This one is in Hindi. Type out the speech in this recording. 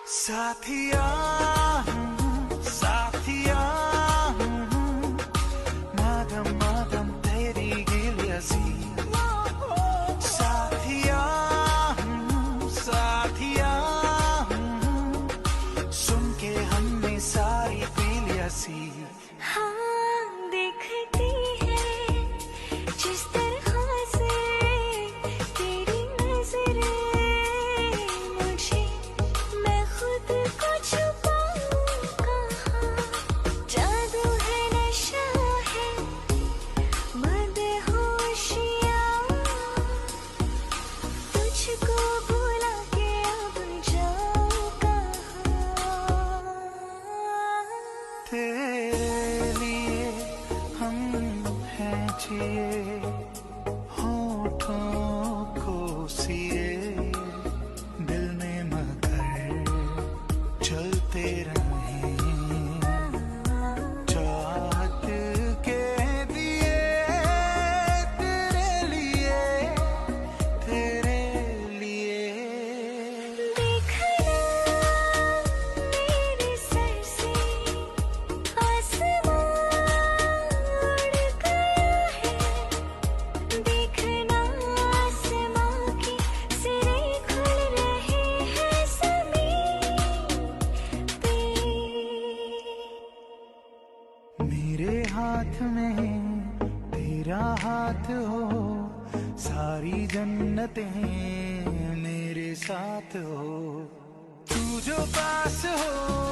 साथिया साथिया मादम मादम तेरी गिलियसी साथिया साथिया सुन के हमने सारी पी लिया सी। हाँ देखती है जिस तरह से तेरी नजरें मुझे, मैं खुद को छुपाऊं कहाँ, जादू है नशा है मदहोशियाँ, तुझको भुला के अब जाऊं कहाँ। तेरे लिए हम हैं जिए होठों को सिए दिल में मगर चलते रहें चाहत के दिए तेरे लिए देखना मेरे सर से आसमां उड़ गया है, देखना आसमां के सिरे खुल रहे हैं ज़मीन पे। मेरे हाथ में तेरा हाथ हो सारी जन्नतें मेरे साथ हो, तू जो पास हो